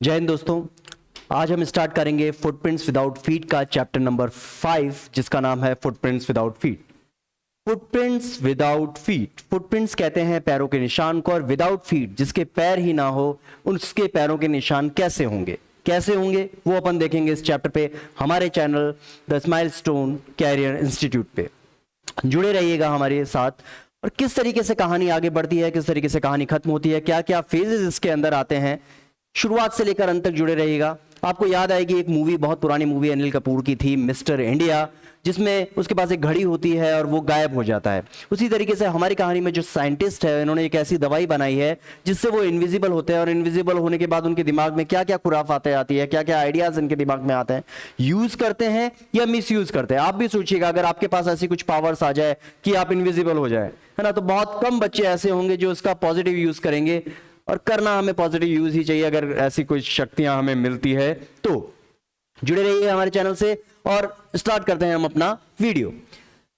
जय हिंद दोस्तों। आज हम स्टार्ट करेंगे फुटप्रिंट्स विदाउट फीट का चैप्टर नंबर 5 जिसका नाम है footprints without feet. Footprints without feet, footprints कहते हैं पैरों के निशान को, और विदाउट फीट जिसके पैर ही ना हो उसके पैरों के निशान कैसे होंगे वो अपन देखेंगे इस चैप्टर पे हमारे channel the smile stone career institute पे। जुड़े रहिएगा हमारे साथ। और किस तरीके से कहानी आगे बढ़ती है, किस तरीके से कहानी खत्म होती है, क्या क्या फेजेस इसके अंदर आते हैं, शुरुआत से लेकर अंत तक जुड़े रहिएगा। आपको याद आएगी एक मूवी, बहुत पुरानी मूवी अनिल कपूर की थी, मिस्टर इंडिया, जिसमें उसके पास एक घड़ी होती है और वो गायब हो जाता है। उसी तरीके से हमारी कहानी में जो साइंटिस्ट है इन्होंने एक ऐसी दवाई बनाई है जिससे वो इनविजिबल होते हैं, और इनविजिबल होने के बाद उनके दिमाग में क्या क्या खुराफातें आती है, क्या क्या आइडियाज इनके दिमाग में आते हैं, यूज करते हैं या मिस यूज करते हैं। आप भी सोचिएगा अगर आपके पास ऐसी कुछ पावर्स आ जाए कि आप इनविजिबल हो जाए, है ना, तो बहुत कम बच्चे ऐसे होंगे जो उसका पॉजिटिव यूज करेंगे, और करना हमें पॉजिटिव यूज ही चाहिए अगर ऐसी कोई शक्तियां हमें मिलती है तो। जुड़े रहिए हमारे चैनल से और स्टार्ट करते हैं हम अपना video.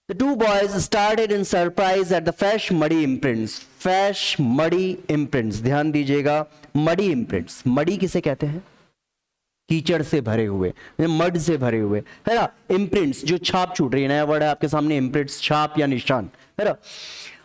The two boys started in surprise at the fresh muddy imprints. Fresh muddy imprints, ध्यान दीजिएगा, muddy imprints, muddy किसे कहते हैं? कीचड़ से भरे हुए, मड से भरे हुए, है ना। इम्प्रिंट्स जो छाप छूट रही है, नया वर्ड है आपके सामने, इम्प्रिंट्स, छाप या निशान, है ना।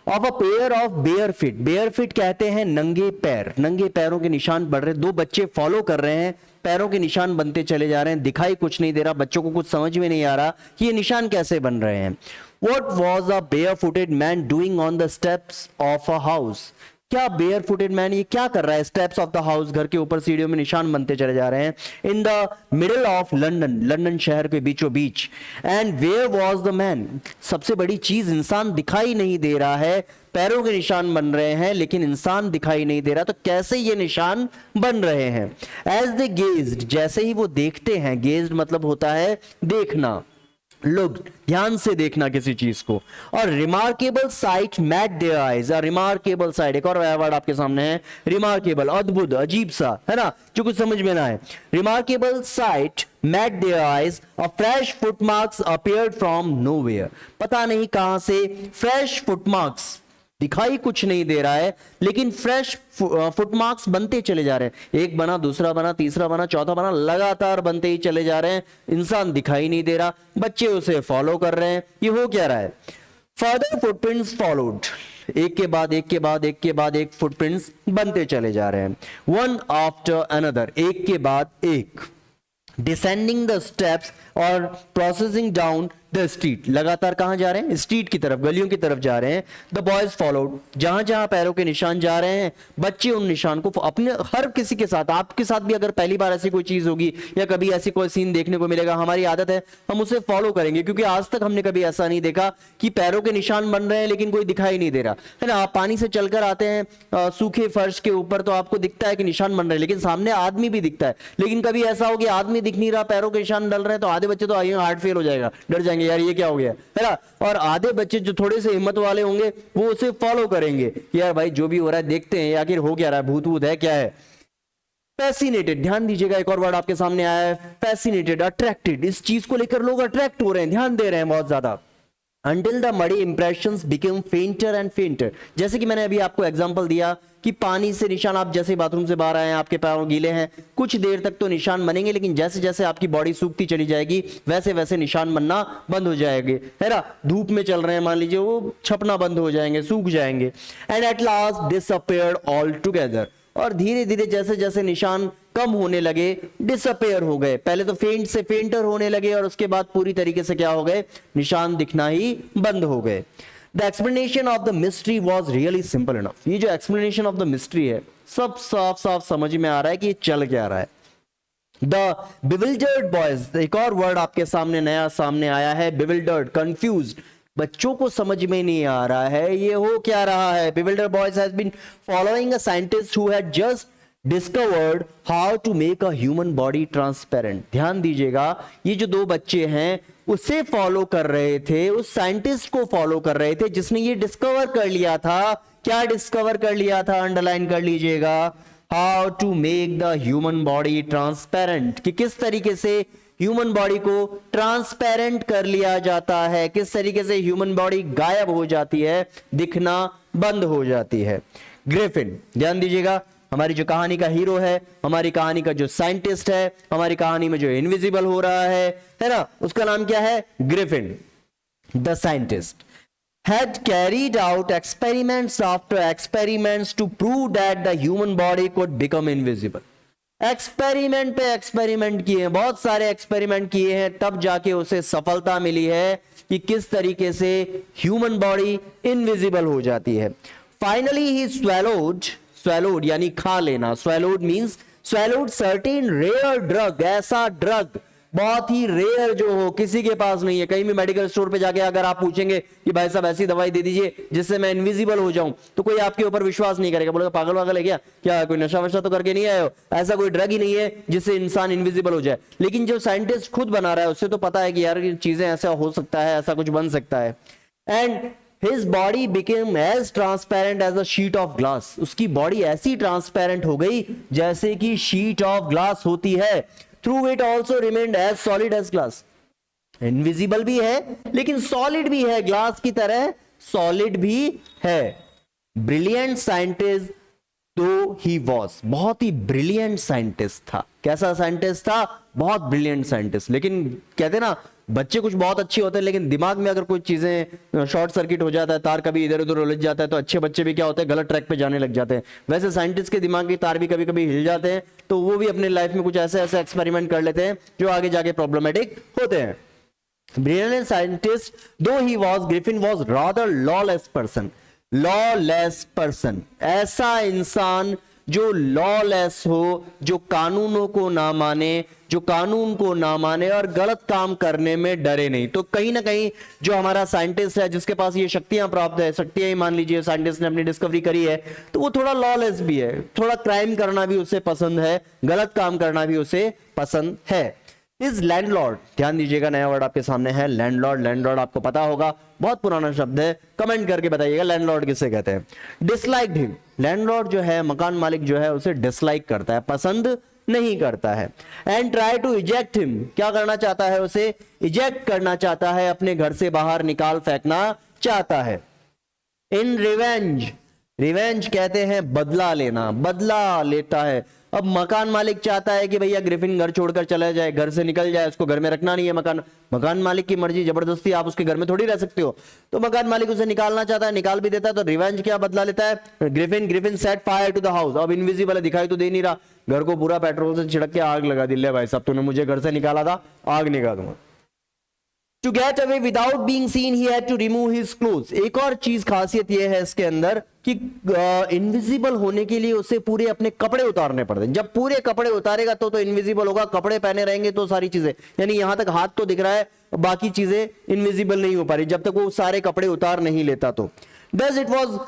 Of a pair of bare feet, bare feet कहते हैं नंगे पैर, नंगे पैरों के निशान बढ़ रहे। दो बच्चे फॉलो कर रहे हैं, पैरों के निशान बनते चले जा रहे हैं, दिखाई कुछ नहीं दे रहा, बच्चों को कुछ समझ में नहीं आ रहा कि ये निशान कैसे बन रहे हैं। What was a barefooted man doing on the steps of a house? क्या बेयर फुटेड मैन ये क्या कर रहा है स्टेप्स ऑफ द हाउस, घर के ऊपर सीढ़ियों में निशान बनते चले जा रहे हैं। In the middle of London, London शहर के बीचों बीच। And where was the man, सबसे बड़ी चीज, इंसान दिखाई नहीं दे रहा है, पैरों के निशान बन रहे हैं लेकिन इंसान दिखाई नहीं दे रहा, तो कैसे ये निशान बन रहे हैं। एज दे गेज्ड, जैसे ही वो देखते हैं, गेज्ड मतलब होता है देखना, लोग ध्यान से देखना किसी चीज को। और remarkable sight met their eyes, remarkable sight, एक और वर्ड आपके सामने है, रिमार्केबल, अद्भुत, अजीब सा, है ना, जो कुछ समझ में ना आए। Remarkable sight met their eyes, a fresh footmarks appeared from nowhere, पता नहीं कहां से फ्रेश फुटमार्क्स, दिखाई कुछ नहीं दे रहा है लेकिन फ्रेश फुटमार्क्स बनते चले जा रहे हैं। एक बना, दूसरा बना, तीसरा बना, चौथा बना, लगातार बनते ही चले जा रहे हैं। इंसान दिखाई नहीं दे रहा, बच्चे उसे फॉलो कर रहे हैं। ये हो क्या रहा है? फर्दर फुटप्रिंट्स फॉलोड, एक के बाद एक के बाद एक के बाद एक फुटप्रिंट्स बनते चले जा रहे हैं। वन आफ्टर अनदर, एक के बाद एक। डिसेंडिंग द स्टेप्स और प्रोसेसिंग डाउन द स्ट्रीट, लगातार कहां जा रहे हैं? स्ट्रीट की तरफ, गलियों की तरफ जा रहे हैं। द बॉयज फॉलोड, जहां जहां पैरों के निशान जा रहे हैं बच्चे उन निशान को अपने, हर किसी के साथ, आपके साथ भी अगर पहली बार ऐसी कोई चीज होगी या कभी ऐसी कोई सीन देखने को मिलेगा, हमारी आदत है हम उसे फॉलो करेंगे, क्योंकि आज तक हमने कभी ऐसा नहीं देखा कि पैरों के निशान बन रहे हैं लेकिन कोई दिखाई नहीं दे रहा, है ना। आप पानी से चलकर आते हैं सूखे फर्श के ऊपर तो आपको दिखता है कि निशान बन रहे हैं, लेकिन सामने आदमी भी दिखता है, लेकिन कभी ऐसा हो कि आदमी दिख नहीं रहा, पैरों के निशान डल रहे हैं, तो आधे बच्चे तो हार्ट फेल हो जाएगा, डर जाएंगे, यार ये क्या हो गया, है ना। और आधे बच्चे जो थोड़े से हिम्मत वाले होंगे वो उसे फॉलो करेंगे, यार भाई जो भी हो रहा है देखते हैं आखिर हो क्या रहा है, भूत भूत है क्या है। फैसिनेटेड, ध्यान दीजिएगा, एक और वर्ड आपके सामने आया है, फैसिनेटेड, अट्रैक्टेड, इस चीज को लेकर लोग अट्रैक्ट हो रहे हैं, ध्यान दे रहे हैं बहुत ज्यादा। Until the muddy impressions became fainter and fainter, जैसे कि मैंने अभी आपको एग्जांपल दिया कि पानी से निशान, आप जैसे बाथरूम से बाहर आए हैं, आपके पैर गीले हैं, कुछ देर तक तो निशान बनेंगे, लेकिन जैसे जैसे आपकी बॉडी सूखती चली जाएगी वैसे वैसे निशान बनना बंद हो जाएंगे, है ना। धूप में चल रहे हैं मान लीजिए, वो छपना बंद हो जाएंगे, सूख जाएंगे। And at last disappeared all together, और धीरे धीरे जैसे जैसे निशान कम होने लगे डिसअपेयर हो गए, पहले तो फेंट से फेंटर होने लगे और उसके बाद पूरी तरीके से क्या हो गए, निशान दिखना ही बंद हो गए। The explanation of the mystery was really simple enough, ये जो एक्सप्लेनेशन ऑफ द मिस्ट्री है सब साफ साफ समझ में आ रहा है कि ये चल क्या रहा है। द बिविल्डर्ड बॉयज, एक और वर्ड आपके सामने नया सामने आया है, बिविल्डर्ड, कंफ्यूज्ड, बच्चों को समझ में नहीं आ रहा है ये हो क्या रहा है। Bewildered boys has been following a scientist who had just discovered how to make a human body transparent, ध्यान दीजिएगा, ये जो दो बच्चे हैं उसे फॉलो कर रहे थे, उस साइंटिस्ट को फॉलो कर रहे थे जिसने ये डिस्कवर कर लिया था। क्या डिस्कवर कर लिया था? अंडरलाइन कर लीजिएगा, how to make the human body transparent, कि किस तरीके से ह्यूमन बॉडी को ट्रांसपेरेंट कर लिया जाता है, किस तरीके से ह्यूमन बॉडी गायब हो जाती है, दिखना बंद हो जाती है। ग्रिफिन, ध्यान दीजिएगा, हमारी जो कहानी का हीरो है, हमारी कहानी का जो साइंटिस्ट है, हमारी कहानी में जो इनविजिबल हो रहा है ना, उसका नाम क्या है? Griffin. The scientist had carried out experiments after experiments to prove that the human body could become invisible. Experiment पे एक्सपेरिमेंट किए हैं, बहुत सारे एक्सपेरिमेंट किए हैं, तब जाके उसे सफलता मिली है कि किस तरीके से ह्यूमन बॉडी इनविजिबल हो जाती है। फाइनली ही swallowed यानी खा लेना, swallowed means swallowed certain rare drug, ऐसा ड्रग बहुत ही रेयर जो हो, किसी के पास नहीं है। कहीं भी मेडिकल स्टोर पे जाके अगर आप पूछेंगे कि भाई साहब ऐसी दवाई दे दीजिए जिससे मैं इनविजिबल हो जाऊं, तो कोई आपके ऊपर विश्वास नहीं करेगा, बोलेगा पागल वागल है क्या कोई नशा वशा तो करके नहीं आए हो, ऐसा कोई ड्रग ही नहीं है जिससे इंसान इनविजिबल हो जाए। लेकिन जो साइंटिस्ट खुद बना रहा है उससे तो पता है कि यार चीजें ऐसा हो सकता है, ऐसा कुछ बन सकता है। And His body became as transparent as a sheet of glass. उसकी बॉडी ऐसी ट्रांसपेरेंट हो गई जैसे कि शीट ऑफ ग्लास होती है। Through it also remained as solid as glass. Invisible भी है लेकिन सॉलिड भी है, ग्लास की तरह सॉलिड भी है। ब्रिलियंट साइंटिस्ट तो ही वॉज, बहुत ही ब्रिलियंट साइंटिस्ट था। कैसा साइंटिस्ट था? बहुत ब्रिलियंट साइंटिस्ट। लेकिन कहते ना बच्चे कुछ बहुत अच्छे होते हैं लेकिन दिमाग में अगर कोई चीजें शॉर्ट सर्किट हो जाता है, तार कभी इधर उधर उलझ जाता है, तो अच्छे बच्चे भी क्या होते हैं, गलत ट्रैक पे जाने लग जाते हैं। वैसे साइंटिस्ट के दिमाग की तार भी कभी कभी हिल जाते हैं, तो वो भी अपने लाइफ में कुछ ऐसे ऐसे एक्सपेरिमेंट कर लेते हैं जो आगे जाके प्रॉब्लमेटिक होते हैं। ब्रिलियंट साइंटिस्ट दो he was, Griffin was rather lawless person. Lawless person, ऐसा इंसान जो लॉलेस हो, जो कानूनों को ना माने, जो कानून को ना माने और गलत काम करने में डरे नहीं। तो कहीं ना कहीं जो हमारा साइंटिस्ट है जिसके पास ये शक्तियां प्राप्त है, शक्तियां ही मान लीजिए साइंटिस्ट ने अपनी डिस्कवरी करी है, तो वो थोड़ा लॉलेस भी है, थोड़ा क्राइम करना भी उसे पसंद है, गलत काम करना भी उसे पसंद है। इज लैंडलॉर्ड, ध्यान दीजिएगा नया वर्ड आपके सामने है लैंडलॉर्ड। लैंडलॉर्ड आपको पता होगा, बहुत पुराना शब्द है, कमेंट करके बताइएगा लैंडलॉर्ड किसे कहते हैं। डिसलाइक्ड हिम, लैंडलॉर्ड जो है, मकान मालिक जो है, उसे डिसलाइक करता है, पसंद नहीं करता है। And try to eject him, क्या करना चाहता है? उसे इजेक्ट करना चाहता है, अपने घर से बाहर निकाल फेंकना चाहता है। इन रिवेंज, रिवेंज कहते हैं बदला लेना, बदला लेता है। अब मकान मालिक चाहता है कि भैया ग्रिफिन घर छोड़कर चला जाए, घर से निकल जाए, उसको घर में रखना नहीं है। मकान मालिक की मर्जी, जबरदस्ती आप उसके घर में थोड़ी रह सकते हो। तो मकान मालिक उसे निकालना चाहता है, निकाल भी देता है। तो रिवेंज क्या बदला लेता है? Griffin set fire to the house, अब इनविजिबल है, दिखाई तो दे नहीं रहा, घर को पूरा पेट्रोल से छिड़क के आग लगा दी। ले भाई साहब तूने मुझे घर से निकाला था, आग निकाल दूंगा। To get away without being seen, he had to remove his clothes. एक और चीज खासियत यह है इसके अंदर कि इनविजिबल होने के लिए उसे पूरे अपने कपड़े उतारने पड़ते हैं। जब पूरे कपड़े उतारेगा तो इनविजिबल होगा, कपड़े पहने रहेंगे तो सारी चीजें, यानी यहां तक हाथ तो दिख रहा है, बाकी चीजें इनविजिबल नहीं हो पा रही जब तक वो सारे कपड़े उतार नहीं लेता। तो thus it was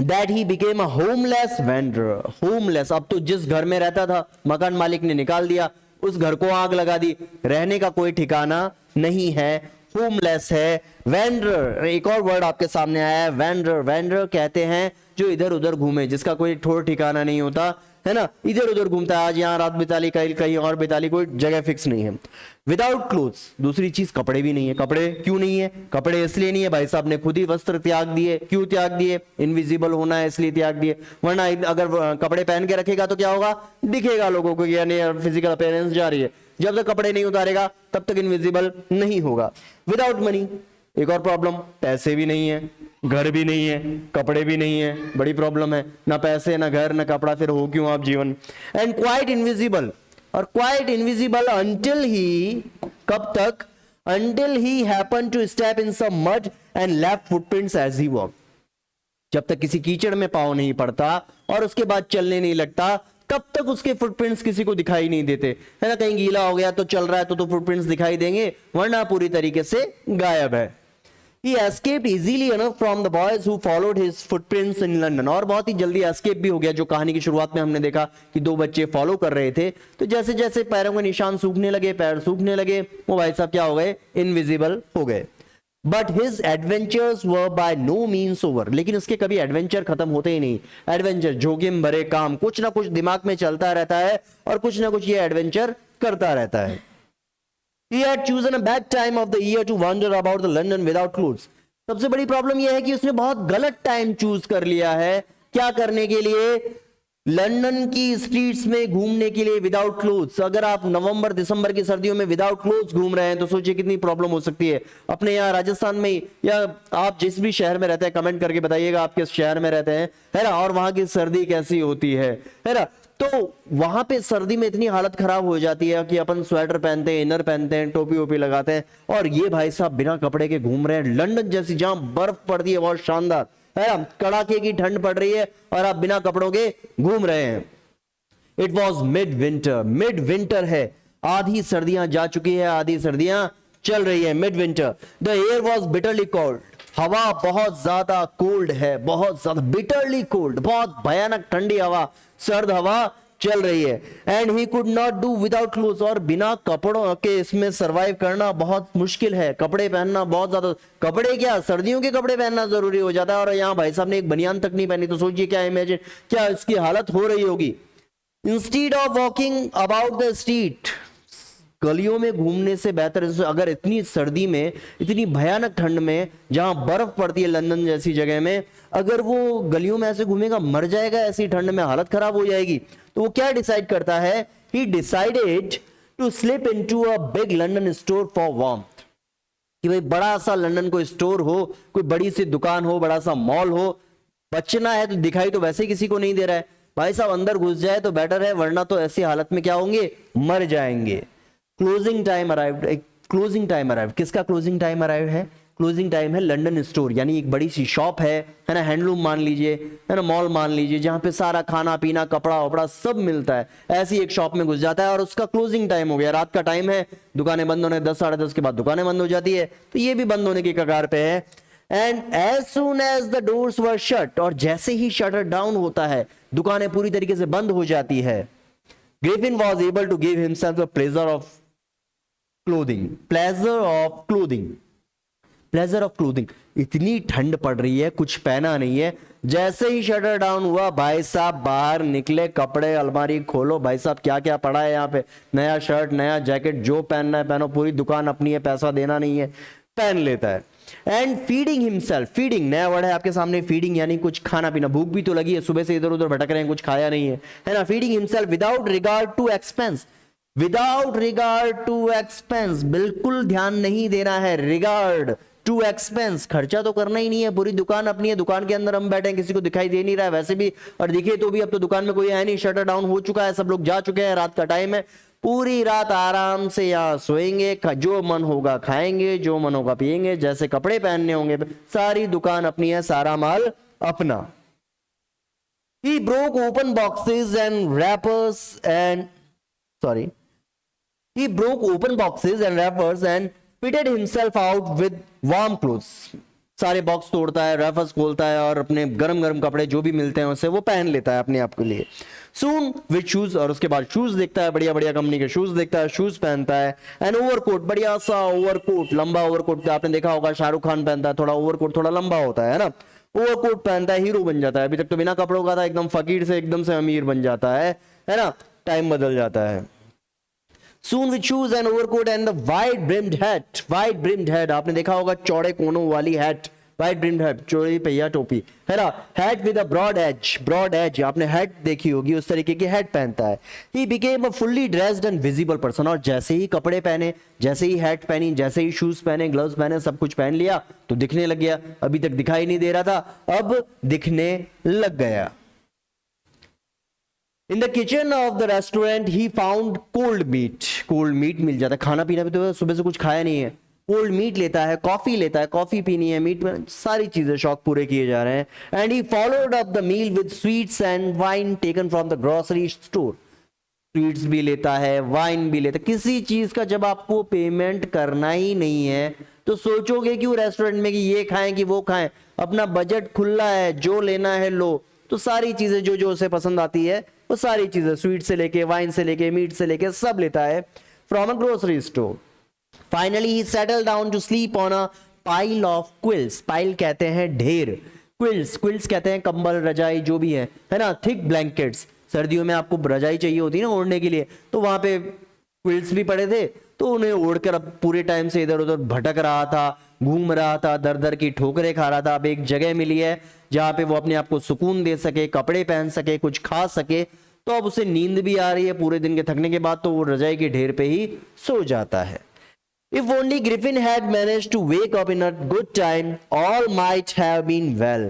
that he became a homeless wanderer. Homeless, अब तो जिस घर में रहता था मकान मालिक ने निकाल दिया, उस घर को आग लगा दी, रहने का कोई ठिकाना नहीं है, होमलेस है। वैंडरर, एक और वर्ड आपके सामने आया है वैंडरर। वैंडरर कहते हैं जो इधर उधर घूमे, जिसका कोई ठोर ठिकाना नहीं होता है ना, इधर उधर घूमता है, आज यहाँ रात बिताली, कहीं कहीं और बिताली, कोई जगह फिक्स नहीं है। विदाउट क्लोथ्स, दूसरी चीज कपड़े भी नहीं है। कपड़े क्यों नहीं है? कपड़े इसलिए नहीं है, भाई साहब ने खुद ही वस्त्र त्याग दिए। क्यों त्याग दिए? इनविजिबल होना है इसलिए त्याग दिए, वरना अगर कपड़े पहन के रखेगा तो क्या होगा, दिखेगा लोगों को, यानी फिजिकल अपीयरेंस जा रही है। जब तक कपड़े नहीं उतारेगा तब तक इनविजिबल नहीं होगा। विदाउट मनी, एक और प्रॉब्लम, पैसे भी नहीं है, घर भी नहीं है, कपड़े भी नहीं है, बड़ी प्रॉब्लम है, ना पैसे ना घर ना कपड़ा, फिर हो क्यों आप जीवन। एंड क्वाइट इनविजिबल, और क्वाइट इनविजिबल अंटिल ही, कब तक? Until he happen to step in some mud and left footprints as he walk, जब तक किसी कीचड़ में पांव नहीं पड़ता और उसके बाद चलने नहीं लगता, तब तक उसके फुटप्रिंट्स किसी को दिखाई नहीं देते, है ना। कहीं गीला हो गया तो चल रहा है तो फुटप्रिंट्स दिखाई देंगे, वरना पूरी तरीके से गायब है। He escaped easily enough from the boys who followed his footprints in London, और बहुत ही जल्दी एस्केप भी हो गया। जो कहानी की शुरुआत में हमने देखा कि दो बच्चे फॉलो कर रहे थे, तो जैसे जैसे पैरों के निशान सूखने लगे, पैर सूखने लगे, वो भाई साहब क्या हो गए, इनविजिबल हो गए। But his adventures were by no means over, लेकिन उसके कभी एडवेंचर खत्म होते ही नहीं। एडवेंचर, जोखिम भरे काम, कुछ ना कुछ दिमाग में चलता रहता है और कुछ ना कुछ ये एडवेंचर करता रहता है। He had chosen a bad time of the year to wander about the London without clothes. सबसे बड़ी प्रॉब्लम यह है कि उसने बहुत गलत टाइम चूज कर लिया है, क्या करने के लिए, लंदन की स्ट्रीट्स में घूमने के लिए विदाउट क्लोथ्स। अगर आप नवंबर दिसंबर की सर्दियों में विदाउट क्लोथ्स घूम रहे हैं तो सोचिए कितनी प्रॉब्लम हो सकती है। अपने यहाँ राजस्थान में या आप जिस भी शहर में रहते हैं कमेंट करके बताइएगा आप किस शहर में रहते हैं, है ना, और वहां की सर्दी कैसी होती है ना। तो वहां पे सर्दी में इतनी हालत खराब हो जाती है कि अपन स्वेटर पहनते हैं, इनर पहनते हैं, टोपी वोपी लगाते हैं, और ये भाई साहब बिना कपड़े के घूम रहे हैं। लंदन जैसी जहां बर्फ पड़ती है, बहुत शानदार, है ना, कड़ाके की ठंड पड़ रही है और आप बिना कपड़ों के घूम रहे हैं। It was mid winter, mid winter है, आधी सर्दियां जा चुकी है, आधी सर्दियां चल रही है, mid winter. The air was bitterly cold, हवा बहुत ज्यादा कोल्ड है, बहुत ज्यादा बिटरली कोल्ड, बहुत भयानक ठंडी हवा, सर्द हवा चल रही है। And he could not do without clothes, और बिना कपड़ों के इसमें सरवाइव करना बहुत मुश्किल है, कपड़े पहनना बहुत ज्यादा, कपड़े क्या सर्दियों के कपड़े पहनना जरूरी हो जाता है, और यहाँ भाई साहब ने एक बनियान तक नहीं पहनी, तो सोचिए क्या इमेजिन क्या इसकी हालत हो रही होगी। Instead of walking about the street, गलियों में घूमने से बेहतर, अगर इतनी सर्दी में, इतनी भयानक ठंड में जहां बर्फ पड़ती है लंदन जैसी जगह में, अगर वो गलियों में ऐसे घूमेगा मर जाएगा, ऐसी ठंड में हालत खराब हो जाएगी। तो वो क्या डिसाइड करता है, he decided to slip into a big London store for warmth, कि भाई बड़ा सा लंदन को स्टोर हो, कोई बड़ी सी दुकान हो, बड़ा सा मॉल हो, बचना है तो दिखाई तो वैसे किसी को नहीं दे रहा है, भाई साहब अंदर घुस जाए तो बेटर है, वरना तो ऐसी हालत में क्या होंगे, मर जाएंगे। Closing time arrived, closing time arrived, किसका क्लोजिंग टाइम अराइव्ड है, क्लोजिंग टाइम है लंदन स्टोर, यानी एक बड़ी सी शॉप है ना, हैंडलूम मान लीजिए, है ना, मॉल मान लीजिए, जहां पे सारा खाना पीना कपड़ा वपड़ा सब मिलता है, ऐसी एक शॉप में घुस जाता है और उसका क्लोजिंग टाइम हो गया, रात का टाइम है, दुकानें बंद होने 10 साढ़े 10 के बाद दुकानें बंद हो जाती है, तो ये भी बंद होने की कगार पे है। And as soon as the doors were shut, और जैसे ही शटर डाउन होता है दुकानें पूरी तरीके से बंद हो जाती है, Griffin was able to give himself the pleasure of clothing, pleasure of clothing, pleasure of clothing. इतनी ठंड पड़ रही है, कुछ पहना नहीं है, जैसे ही शटर डाउन हुआ भाई साहब बाहर निकले, कपड़े अलमारी खोलो, भाई साहब क्या क्या पड़ा है यहाँ पे, नया शर्ट नया जैकेट, जो पहनना है पहनो, पूरी दुकान अपनी है, पैसा देना नहीं है, पहन लेता है। एंड फीडिंग हिमसेल्फ, फीडिंग नया वर्ड है आपके सामने, फीडिंग यानी कुछ खाना पीना, भूख भी तो लगी है, सुबह से इधर उधर भटक रहे हैं, कुछ खाया नहीं है ना। Feeding himself without regard to expense, without regard to expense, बिल्कुल ध्यान नहीं देना है, रिगार्ड टू एक्सपेंस, खर्चा तो करना ही नहीं है, पूरी दुकान अपनी है, दुकान के अंदर हम बैठे हैं, किसी को दिखाई दे नहीं रहा है वैसे भी, और दिखे तो भी अब तो दुकान में कोई है नहीं, शटर डाउन हो चुका है, सब लोग जा चुके हैं, रात का टाइम है, पूरी रात आराम से यहाँ सोएंगे, जो मन होगा खाएंगे, जो मन होगा पिएंगे, जैसे कपड़े पहनने होंगे, सारी दुकान अपनी है, सारा माल अपना। He broke open boxes and wrappers and he broke open boxes and wrappers and fitted himself out with warm clothes, सारे बॉक्स तोड़ता है, रैफर्स खोलता है और अपने गरम गरम कपड़े जो भी मिलते हैं उसे वो पहन लेता है अपने आप के लिए। सून विद शूज, और उसके बाद शूज देखता है, बढ़िया बढ़िया कंपनी के शूज देखता है, शूज पहनता है। एंड ओवरकोट, बढ़िया सा ओवरकोट, लंबा ओवरकोट, आपने देखा होगा शाहरुख खान पहनता है, थोड़ा ओवरकोट थोड़ा लंबा होता है ना, ओवरकोट पहनता है, हीरो बन जाता है। अभी तक तो बिना कपड़ों का था, एकदम फकीर से एकदम से अमीर बन जाता है ना, टाइम बदल जाता है। Soon with shoes and overcoat and the wide brimmed hat, wide brimmed hat, आपने देखा होगा चौड़े कोनों वाली hat, wide brimmed hat, चौड़ी पहिया टोपी, है ना, hat with a broad edge, आपने hat देखी होगी, उस तरीके की hat पहनता है। He became a fully dressed and visible person, और जैसे ही कपड़े पहने, जैसे ही hat पहनी, जैसे ही shoes पहने, gloves पहने, सब कुछ पहन लिया तो दिखने लग गया। अभी तक दिखाई नहीं दे रहा था, अब दिखने लग गया। In the kitchen of the restaurant he found cold meat, cold meat मिल जाता है, खाना पीना भी तो सुबह से कुछ खाया नहीं है, कोल्ड मीट लेता है, कॉफी लेता है, कॉफी पीनी है, मीट में सारी चीजें शौक पूरे किए जा रहे हैं। And he followed up the meal with sweets and wine taken from the grocery store, sweets भी लेता है, वाइन भी लेता है। किसी चीज का जब आपको पेमेंट करना ही नहीं है तो सोचोगे क्यों रेस्टोरेंट में कि ये खाएं कि वो खाएं, अपना बजट खुला है, जो लेना है लो, तो सारी चीजें जो जो उसे पसंद आती है वो सारी चीजें, स्वीट से लेके वाइन से लेके मीट से लेके सब लेता है from a grocery store. Finally he settle down to sleep on a pile of quills, pile कहते हैं ढेर, क्विल्स, क्विल्स कहते हैं कंबल रजाई जो भी है ना, थिक ब्लैंकेट्स, सर्दियों में आपको रजाई चाहिए होती है ना ओढ़ने के लिए, तो वहां पे क्विल्स भी पड़े थे, तो उन्हें ओढ़कर अब पूरे टाइम से इधर उधर भटक रहा था, घूम रहा था, दर दर की ठोकरें खा रहा था। अब एक जगह मिली है जहां पे वो अपने आप को सुकून दे सके, कपड़े पहन सके, कुछ खा सके। तो अब उसे नींद भी आ रही है पूरे दिन के थकने के बाद, तो वो रजाई के ढेर पे ही सो जाता है। If only Griffin had managed to wake up in a good time, all might have been well.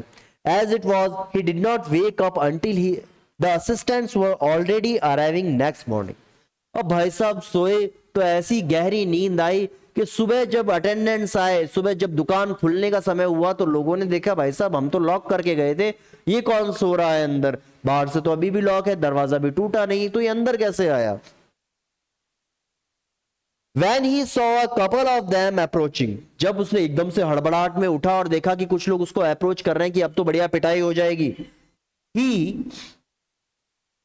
As it was, he did not wake up until the assistants were already arriving next morning. अब भाई साहब सोए तो ऐसी गहरी नींद आई कि सुबह जब अटेंडेंट्स आए, सुबह जब दुकान खुलने का समय हुआ, तो लोगों ने देखा भाई साहब हम तो लॉक करके गए थे, ये कौन सो रहा है अंदर, बाहर से तो अभी भी लॉक है, दरवाजा भी टूटा नहीं, तो ये अंदर कैसे आया। When he saw a couple of them approaching, जब उसने एकदम से हड़बड़ाहट में उठा और देखा कि कुछ लोग उसको अप्रोच कर रहे हैं कि अब तो बढ़िया पिटाई हो जाएगी, he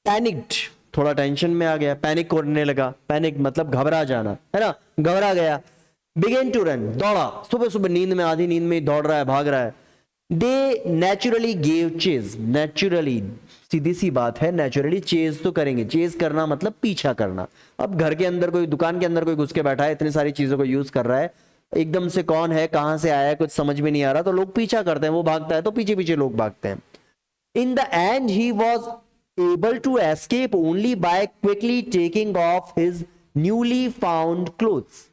panicked, थोड़ा टेंशन में आ गया, पैनिक करने लगा। पैनिक मतलब घबरा जाना, है ना, घबरा गया। Began to run, दौड़ा, सुबह सुबह नींद में, आधी नींद में ही दौड़ रहा है, भाग रहा है। They naturally gave chase, naturally सीधी सी बात है, नेचुरली चेज तो करेंगे। चेज करना मतलब पीछा करना। अब घर के अंदर कोई, दुकान के अंदर कोई घुस के बैठा है, इतनी सारी चीजों को यूज कर रहा है, एकदम से कौन है, कहां से आया है, कुछ समझ में नहीं आ रहा, तो लोग पीछा करते हैं। वो भागता है तो पीछे पीछे लोग भागते हैं। In the end he was able to escape only by quickly taking off his newly found clothes.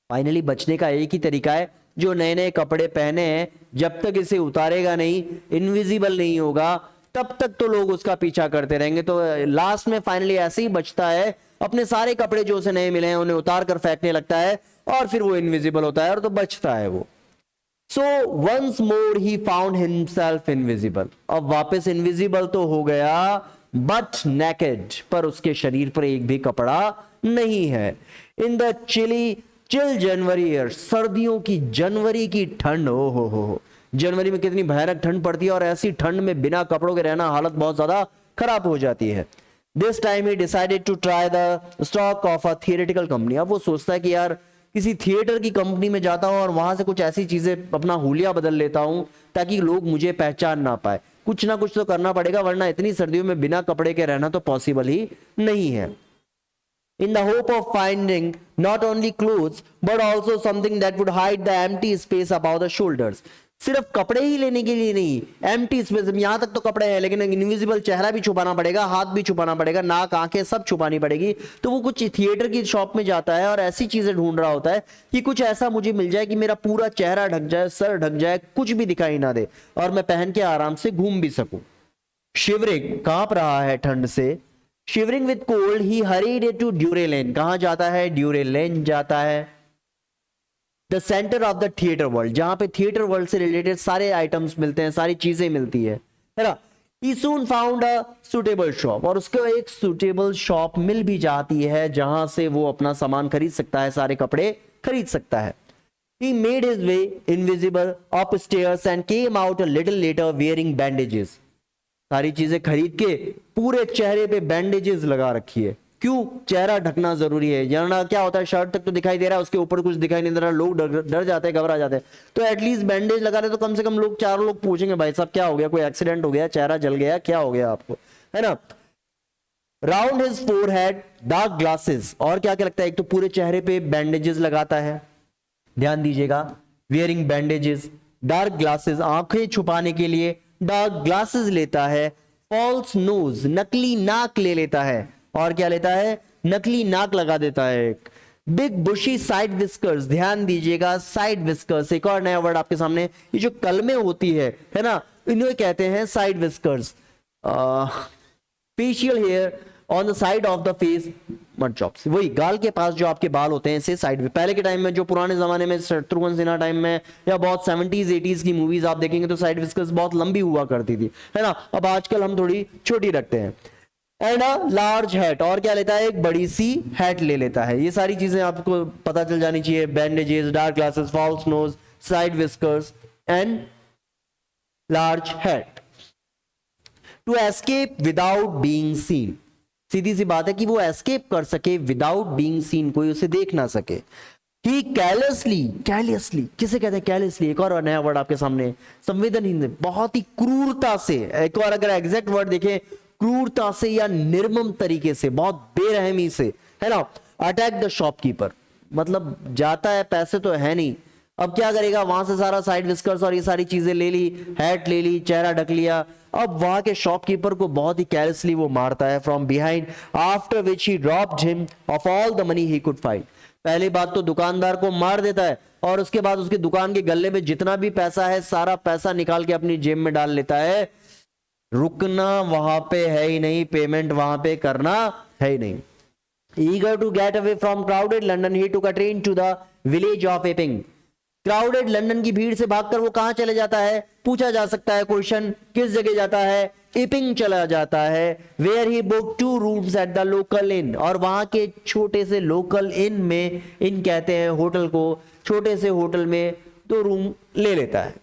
Finally बचने का एक ही तरीका है, जो नए नए कपड़े पहने हैं, जब तक इसे उतारेगा नहीं, इनविजिबल नहीं होगा, तब तक तो लोग उसका पीछा करते रहेंगे। तो लास्ट में फाइनली ऐसे ही बचता है, अपने सारे कपड़े जो उसे नए मिले हैं उन्हें उतार कर फेंकने लगता है, और फिर वो इनविजिबल होता है और तो बचता है वो। So once more he found himself invisible. अब वापस इनविजिबल तो हो गया, बट नेकेड, पर उसके शरीर पर एक भी कपड़ा नहीं है। In the chill January year, सर्दियों की जनवरी की ठंड, हो जनवरी में कितनी भयानक ठंड पड़ती है, और ऐसी ठंड में बिना कपड़ों के रहना हालत बहुत ज्यादा खराब हो जाती है। This time he decided to try the stock of a theatrical company. अब वो सोचता है कि यार किसी थिएटर की कंपनी में जाता हूं और वहां से कुछ ऐसी चीजें, अपना हुलिया बदल लेता हूं ताकि लोग मुझे पहचान ना पाए। कुछ ना कुछ तो करना पड़ेगा, वरना इतनी सर्दियों में बिना कपड़े के रहना तो पॉसिबल ही नहीं है। In the hope of finding not only clothes but also something that would hide the empty space above the shoulders. सिर्फ कपड़े ही लेने के लिए नहीं, एम्प्टी स्पेस, यहां तक तो कपड़े हैं लेकिन इनविजिबल चेहरा भी छुपाना पड़ेगा, हाथ भी छुपाना पड़ेगा, नाक आंखें सब छुपानी पड़ेगी। तो वो कुछ थिएटर की शॉप में जाता है और ऐसी चीजें ढूंढ रहा होता है कि कुछ ऐसा मुझे मिल जाए कि मेरा पूरा चेहरा ढक जाए, सर ढक जाए, कुछ भी दिखाई ना दे, और मैं पहन के आराम से घूम भी सकूं। शिवरिंग, कांप रहा है ठंड से, shivering with cold he hurried to Drury Lane. कहां जाता है? ड्यूरे लेन जाता है। The centre of the theatre world, जहां पे थिएटर वर्ल्ड से रिलेटेड सारे आइटम्स मिलते हैं, सारी चीजें मिलती है ना। He soon found a suitable shop, और उसको एक सुटेबल शॉप मिल भी जाती है जहां से वो अपना सामान खरीद सकता है, सारे कपड़े खरीद सकता है। He made his way invisible upstairs and came out a little later wearing bandages. सारी चीजें खरीद के पूरे चेहरे पे बैंडेजेस लगा रखी है। क्यों? चेहरा ढकना जरूरी है, वरना क्या होता है, शर्ट तक तो दिखाई दे रहा है, उसके ऊपर कुछ दिखाई नहीं दे रहा, लोग डर जाते हैं, घबरा जाते हैं। तो एटलीस्ट बैंडेज लगा रहे तो कम से कम लोग, चारों लोग पूछेंगे भाई साहब क्या हो गया, कोई एक्सीडेंट हो गया, चेहरा जल गया, क्या हो गया आपको, है ना। Round his forehead dark glasses, और क्या क्या लगता है, एक तो पूरे चेहरे पे बैंडेजेस लगाता है, ध्यान दीजिएगा, वियरिंग बैंडेजेस, डार्क ग्लासेस आंखें छुपाने के लिए डार्क ग्लासेस लेता है, फॉल्स नोज नकली नाक ले लेता है, और क्या लेता है, नकली नाक लगा देता है। बिग बुशी साइड विस्कर्स, ध्यान दीजिएगा, साइड विस्कर्स एक और नया वर्ड आपके सामने, ये जो कलमे होती है ना, इन्हें कहते हैं side whiskers. Facial hair on the side of the face, mutton chops, वही गाल के पास जो आपके बाल होते हैं इसे साइड में। पहले के टाइम में, जो पुराने जमाने में शत्रुघ्न सिन्हा टाइम में या बहुत 70s 80s की मूवीज आप देखेंगे तो साइड विस्कर्स बहुत लंबी हुआ करती थी, है ना। अब आजकल हम थोड़ी छोटी रखते हैं। एंड अ लार्ज हैट, और क्या लेता है, एक बड़ी सी हैट ले लेता है। ये सारी चीजें आपको पता चल जानी चाहिए, bandages, dark glasses, false nose, side whiskers and large hat. To escape without being seen, सीधी सी बात है कि वो एस्केप कर सके विदाउट बीइंग सीन, कोई उसे देख ना सके। ही कैलेसली, कैलियसली किसे कहते हैं, कैलेसली एक और नया वर्ड आपके सामने, संवेदनहीन, बहुत ही क्रूरता से, एक और अगर एग्जैक्ट वर्ड देखें, क्रूरता से या निर्मम तरीके से, बहुत बेरहमी से, है ना। अटैक द शॉपकीपर, मतलब जाता है, पैसे तो है नहीं, अब क्या करेगा, वहां से सारा साइड विस्कर्स और ये सारी चीजें ले ली, हैट ले ली, चेहरा ढक लिया। अब वहां के शॉपकीपर को बहुत ही केयरलेसली वो मारता है from behind, after which he robbed him of all the money he could find. पहली बात तो दुकानदार को मार देता है और उसके बाद उसकी दुकान के गल्ले में जितना भी पैसा है सारा पैसा निकाल के अपनी जेब में डाल लेता है। रुकना वहां पे है ही नहीं, पेमेंट वहां पे करना है ही नहीं। Eager to get away from crowded London, he took a train to the village of Epping. Crowded London की भीड़ से भागकर वो कहां चले जाता है, पूछा जा सकता है क्वेश्चन, किस जगह जाता है, इपिंग चला जाता है। Where he book 2 rooms at the local inn, और वहां के छोटे से लोकल इन में, इन कहते हैं होटल को, छोटे से होटल में 2 रूम ले लेता है।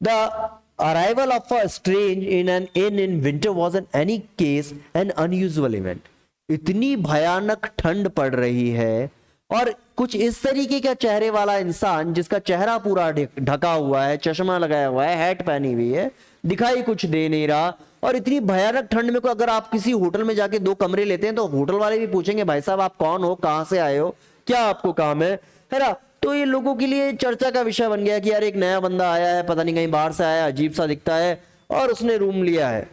The arrival of a strange in an inn in winter was in any case an unusual event. इतनी भयानक ठंड पड़ रही है और कुछ इस तरीके का चेहरे वाला इंसान जिसका चेहरा पूरा ढका हुआ है, चश्मा लगाया हुआ है, हैट पहनी हुई है, दिखाई कुछ दे नहीं रहा, और इतनी भयानक ठंड में को अगर आप किसी होटल में जाके 2 कमरे लेते हैं तो होटल वाले भी पूछेंगे भाई साहब आप कौन हो, कहां से आए हो, क्या आपको काम है ना। तो ये लोगों के लिए चर्चा का विषय बन गया कि यार एक नया बंदा आया है, पता नहीं कहीं बाहर से आया, अजीब सा दिखता है और उसने रूम लिया है।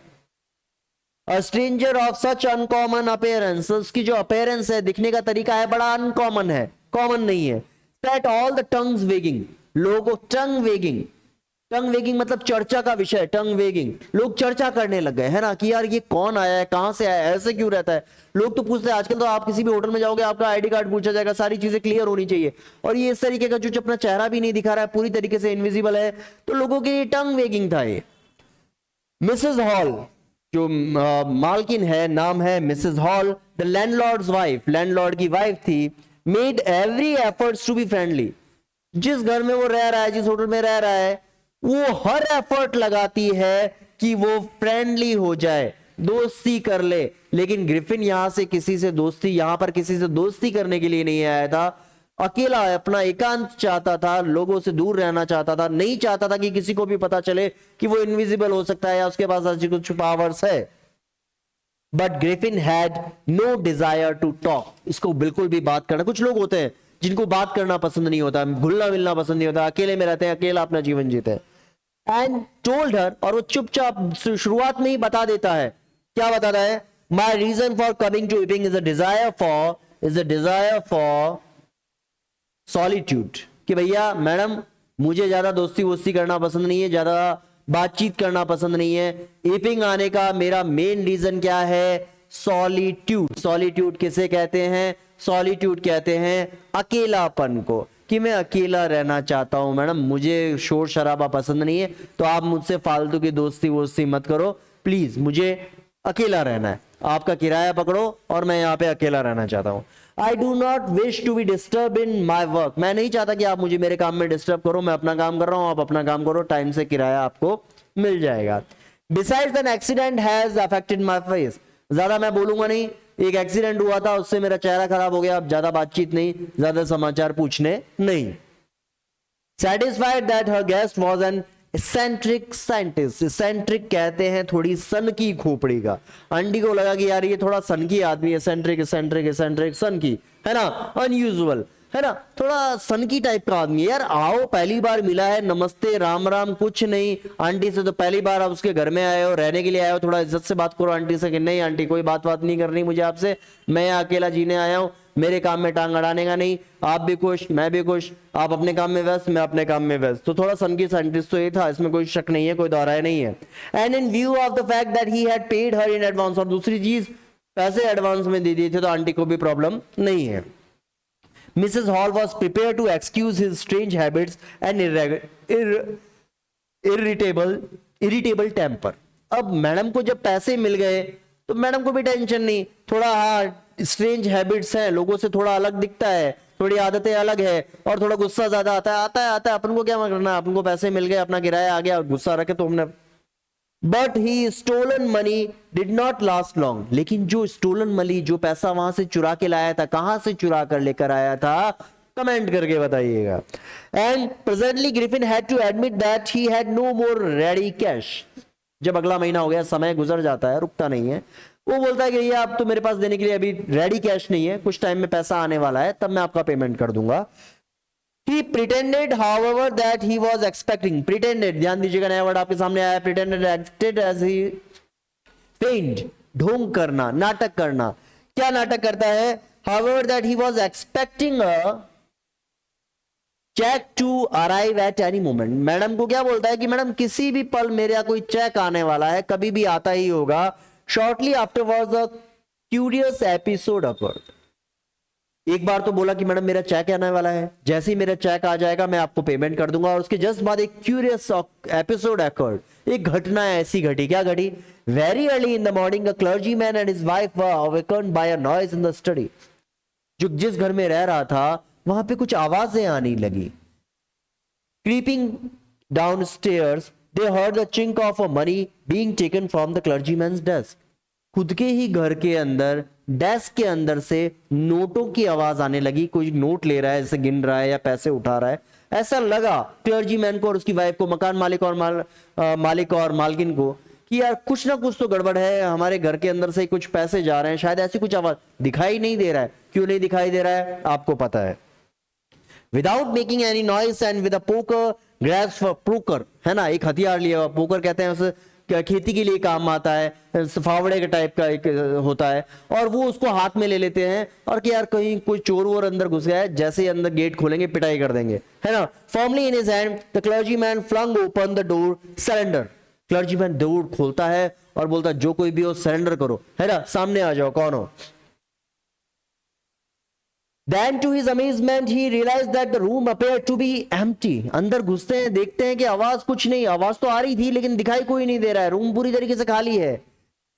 A stranger of such uncommon appearance, उसकी जो अपीयरेंस है, दिखने का तरीका है, बड़ा अनकॉमन है, कॉमन नहीं है। Set all the tongues wagging, लोगों टंग वेगिंग, टंग वेगिंग मतलब चर्चा का विषय, टंग वेगिंग, लोग चर्चा करने लग गए है ना कि यार ये कौन आया है, कहां से आया है, ऐसे क्यों रहता है। लोग तो पूछते हैं, आजकल तो आप किसी भी होटल में जाओगे आपका आईडी कार्ड पूछा जाएगा, सारी चीजें क्लियर होनी चाहिए, और ये इस तरीके का जो अपना चेहरा भी नहीं दिखा रहा है, पूरी तरीके से इनविजिबल है, तो लोगों के लिए टंग वेगिंग था ये। मिसेस हॉल, जो मालकिन है, नाम है Mrs Hall, the landlord's wife, landlord की वाइफ थी, made every efforts to be friendly. जिस घर में वो रह रहा है, जिस होटल में रह रहा है, वो हर एफर्ट लगाती है कि वो फ्रेंडली हो जाए, दोस्ती कर ले। लेकिन ग्रिफिन यहां से किसी से दोस्ती, यहां पर किसी से दोस्ती करने के लिए नहीं आया था, अकेला अपना एकांत चाहता था, लोगों से दूर रहना चाहता था, नहीं चाहता था कि किसी को भी पता चले कि वो इनविजिबल हो सकता है या उसके पास ऐसी कुछ पावर्स है। But Griffin had no desire to talk, इसको बिल्कुल भी बात करना, कुछ लोग होते हैं जिनको बात करना पसंद नहीं होता, घुलना मिलना पसंद नहीं होता, अकेले में रहते हैं, अकेला अपना जीवन जीते हैं। एंड टोल्ड हर, और वो चुपचाप शुरुआत में ही बता देता है, क्या बताता है, my reason for coming to Iping is a desire for solitude, कि भैया मैडम मुझे ज्यादा दोस्ती वोस्ती करना पसंद नहीं है, ज्यादा बातचीत करना पसंद नहीं है, इपिंग आने का मेरा मेन रीजन क्या है, सॉलिट्यूड। सॉलिट्यूड किसे कहते हैं, सॉलिट्यूड कहते हैं अकेलापन को, कि मैं अकेला रहना चाहता हूं मैडम, मुझे शोर शराबा पसंद नहीं है, तो आप मुझसे फालतू की दोस्ती वोस्ती मत करो प्लीज, मुझे अकेला रहना है, आपका किराया पकड़ो और मैं यहाँ पे अकेला रहना चाहता हूँ। I do not wish to be disturb in my work, मैं नहीं चाहता कि आप मुझे मेरे काम में डिस्टर्ब करो, मैं अपना काम कर रहा हूँ, आप अपना काम करो, टाइम से किराया आपको मिल जाएगा। Besides an accident has affected my face, ज्यादा मैं बोलूंगा नहीं, एक एक्सीडेंट हुआ था उससे मेरा चेहरा खराब हो गया, अब ज्यादा बातचीत नहीं, ज्यादा समाचार पूछने नहीं। Satisfied that her guest was an eccentric scientist, eccentric कहते हैं थोड़ी सनकी खोपड़ी का, आंटी को लगा कि यार ये थोड़ा सनकी आदमी, इसेंट्रिक इसेंट्रिक इसेंट्रिक सनकी है ना, अनयूजुअल है ना, थोड़ा सनकी टाइप का आदमी है, यार आओ पहली बार मिला है, नमस्ते राम राम कुछ नहीं, आंटी से तो पहली बार आप उसके घर में आए हो, रहने के लिए आए हो, थोड़ा इज्जत से बात करो आंटी से, कि नहीं आंटी कोई बात नहीं करनी मुझे आपसे, मैं यहाँ अकेला जीने आया हूँ, मेरे काम में टांग अड़ाने का नहीं, आप भी खुश मैं भी खुश, आप अपने काम में व्यस्त मैं अपने काम में व्यस्त। तो थोड़ा सनकी साइंटिस्ट तो ये था, इसमें कोई शक नहीं है, कोई दोहराया नहीं है। And in view of the fact that he had paid her in advance, और दूसरी चीज पैसे एडवांस में दे दिए थे तो आंटी को भी प्रॉब्लम नहीं है। Mrs. Hall was prepared to excuse his strange habits and irritable temper. अब मैडम को जब पैसे मिल गए तो मैडम को भी टेंशन नहीं, थोड़ा हाँ स्ट्रेंज हैबिट्स हैं, लोगों से थोड़ा अलग दिखता है, थोड़ी आदतें अलग है और थोड़ा गुस्सा ज्यादा आता है, अपन को क्या करना है, अपन को पैसे मिल गए, अपना किराया आ गया, गुस्सा रखे तो हमने। But he stolen money did not last long, लेकिन जो स्टोलन मनी, जो पैसा वहां से चुरा के लाया था, कहां से चुरा कर लेकर आया था, कमेंट करके बताइएगा। And presently Griffin had to admit that he had no more ready cash, जब अगला महीना हो गया, समय गुजर जाता है, रुकता नहीं है, वो बोलता है कि ये आप तो मेरे पास देने के लिए अभी रेडी कैश नहीं है, कुछ टाइम में पैसा आने वाला है, तब मैं आपका पेमेंट कर दूंगा। He pretended, however, that he was expecting. Pretended, ध्यान दीजिएगा, नया वर्ड आपके सामने आया. Pretended, acted as he feigned, ढोंग करना, नाटक करना. क्या नाटक करता है? However, that he was expecting a check to arrive at any moment. Madam को क्या बोलता है कि मैडम किसी भी पल मेरा कोई चेक आने वाला है, कभी भी आता ही होगा. Shortly afterwards, a curious episode occurred. एक बार तो बोला कि मैडम मेरा चेक आने वाला है, जैसे ही मेरा चेक आ जाएगा मैं आपको पेमेंट कर दूंगा. और उसके जस्ट बाद एक क्यूरियस एपिसोड अकर्ड, एक घटना ऐसी घटी. क्या घटी? Very early in the morning a clergyman and his wife were awakened by a noise in the study. जो जिस घर में रह रहा था वहां पे कुछ आवाजें आने लगी. Creeping down stairs they heard the chink of a money being taken from the clergyman's desk. खुद के ही घर के अंदर डेस्क के अंदर से नोटों की आवाज आने लगी. कोई नोट ले रहा है, जैसे गिन रहा है या पैसे उठा रहा है. ऐसा लगा क्लर्जीमैन को और उसकी वाइफ को, मकान मालिक और मालिक और मालकिन को, कि यार कुछ ना कुछ तो गड़बड़ है, हमारे घर के अंदर से कुछ पैसे जा रहे हैं, शायद ऐसी कुछ आवाज. दिखाई नहीं दे रहा है. क्यों नहीं दिखाई दे रहा है? आपको पता है. Without making any noise and with a poker grasp for poker, है ना, एक हथियार लिया. पोकर कहते हैं उसे, खेती के लिए काम आता है, फावड़े के टाइप का एक होता है, और वो उसको हाथ में ले लेते हैं और कि यार कहीं कोई चोर वोर अंदर घुस गया है, जैसे ही अंदर गेट खोलेंगे पिटाई कर देंगे, है ना. Formally in his hand the clergyman flung open the door, surrender. Clergyman door खोलता है और बोलता है जो कोई भी हो सरेंडर करो, है ना, सामने आ जाओ, कौन हो. Then to his amazement he realized that the room appeared to be empty. अंदर घुसते हैं, देखते हैं कि आवाज कुछ नहीं, आवाज तो आ रही थी लेकिन दिखाई कोई नहीं दे रहा है, रूम पूरी तरीके से खाली है.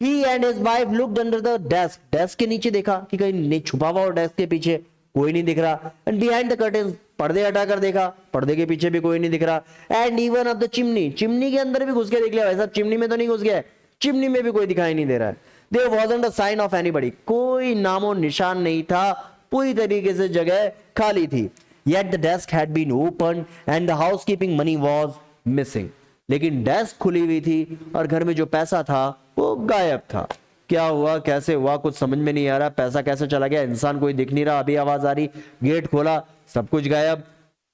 He and his wife looked under the desk. Desk के नीचे देखा कि कहीं नहीं छुपा हुआ हो, डेस्क के पीछे कोई नहीं दिख रहा. And behind the curtains, पर्दे हटाकर देखा, पर्दे के पीछे भी कोई नहीं दिख रहा. And even up the chimney, chimney के अंदर भी घुस के देख लिया. भाई साहब चिमनी में तो नहीं घुस गया, चिमनी में भी कोई दिखाई नहीं दे रहा है. There wasn't a sign of anybody. कोई नामो निशान नहीं था, पूरी तरीके से जगह खाली थी. Yet the desk had been opened and the housekeeping money was missing. लेकिन डेस्क खुली हुई थी और घर में जो पैसा था वो गायब था. क्या हुआ, कैसे हुआ, कुछ समझ में नहीं आ रहा. पैसा कैसे चला गया, इंसान कोई दिख नहीं रहा. अभी आवाज आ रही, गेट खोला, सब कुछ गायब.